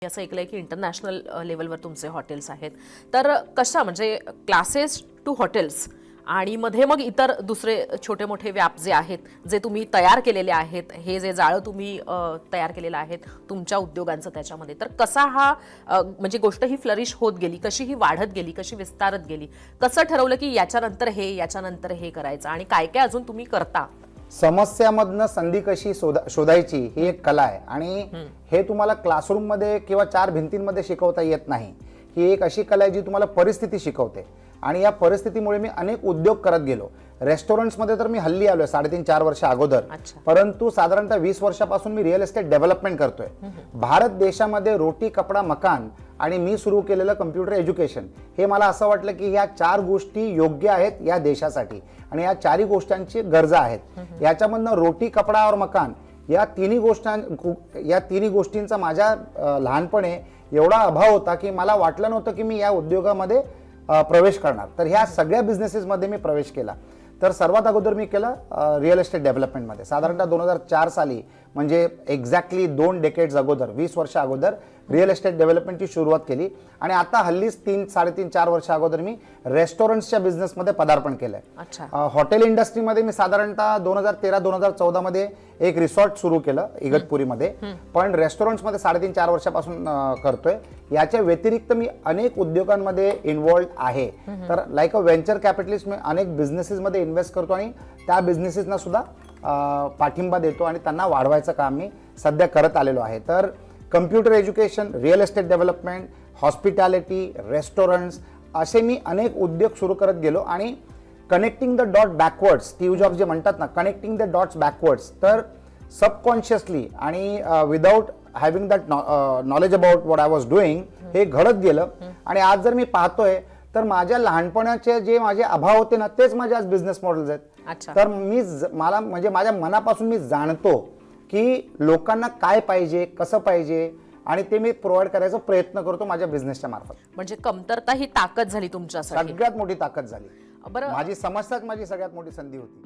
असं ऐकलंय की इंटरनॅशनल लेवलवर तुमचे हॉटेल्स आहेत, तर कशा म्हणजे क्लासेस टू हॉटेल्स आणि मध्ये मग इतर दुसरे छोटे मोठे व्याप जे आहेत, जे तुम्ही तयार केलेले आहेत, हे जे जाळं तुम्ही तयार केलेलं आहेत तुमच्या उद्योगांचं त्याच्यामध्ये, तर कसा हा म्हणजे गोष्ट ही फ्लरिश होत गेली, कशी ही वाढत गेली, कशी विस्तारत गेली, कसं ठरवलं की याच्यानंतर हे करायचं आणि काय काय अजून तुम्ही करता? समस्यामधनं संधी कशी शोधायची ही एक कला आहे आणि हे तुम्हाला क्लासरूम मध्ये किंवा चार भिंतींमध्ये शिकवता येत नाही. ही एक अशी कला आहे जी तुम्हाला परिस्थिती शिकवते आणि या परिस्थितीमुळे मी अनेक उद्योग करत गेलो. रेस्टॉरंट्समध्ये तर मी हल्ली आलोय 3.5-4 वर्ष अगोदर, परंतु साधारणतः 20 वर्षापासून मी रिअल एस्टेट डेव्हलपमेंट करतोय. भारत देशामध्ये रोटी कपडा मकान आणि मी सुरू केलेलं कम्प्युटर एज्युकेशन, हे मला असं वाटलं की ह्या 4 गोष्टी योग्य आहेत या देशासाठी आणि या 4ही गोष्टींची गरजा आहेत. याच्यामधनं रोटी कपडा और मकान या तिन्ही गोष्टींचा माझ्या लहानपणी एवढा अभाव होता की मला वाटलं नव्हतं की मी या उद्योगामध्ये प्रवेश करणार. तर ह्या सगळ्या बिझनेसेसमध्ये मी प्रवेश केला. तर सर्वात अगोदर मी केलं रिअल एस्टेट डेव्हलपमेंटमध्ये. साधारणतः 2004 साली म्हणजे एक्झॅक्टली 2 डेकेड्स अगोदर, 20 वर्ष अगोदर रिअल एस्टेट डेव्हलपमेंटची सुरुवात केली आणि आता हल्लीच 3-3.5-4 वर्ष अगोदर मी रेस्टॉरंट्सच्या बिझनेसमध्ये पदार्पण केलंय. हॉटेल इंडस्ट्रीमध्ये मी साधारणतः 2013-2014 मध्ये एक रिसॉर्ट सुरू केलं इगतपुरीमध्ये, पण रेस्टॉरंट्समध्ये 3.5-4 वर्षापासून करतोय. याच्या व्यतिरिक्त मी अनेक उद्योगांमध्ये इन्व्हॉल्ड आहे. तर लाईक अ व्हेंचर कॅपिटलिस्ट मी अनेक बिझनेसेसमध्ये इन्व्हेस्ट करतो आणि त्या बिझनेसेसना सुद्धा पाठिंबा देतो आणि त्यांना वाढवायचं काम मी सध्या करत आलेलो आहे. तर computer education, real estate development, hospitality, restaurants असे मी अनेक उद्योग सुरू करत गेलो आणि connecting the dot बॅकवर्ड्स, Steve jobs जे म्हणतात ना, कनेक्टिंग द डॉट्स बॅकवर्ड्स, तर सबकॉन्शियसली आणि without having that knowledge about what I was doing हे घडत गेलं. आणि आज जर मी पाहतोय तर माझ्या लहानपणाचे जे माझे अभाव होते ना, तेच माझे आज बिझनेस मॉडेल्स आहेत. तर मला म्हणजे माझ्या मनापासून मी जाणतो की लोकांना काय पाहिजे, कसं पाहिजे आणि ते मी प्रोव्हाइड करायचा प्रयत्न करतो माझ्या बिझनेसच्या मार्फत. म्हणजे कमतरता ही ताकद झाली तुमच्यासाठी, सगळ्यात मोठी ताकद झाली. माझी समस्याच माझी सगळ्यात मोठी संधी होती.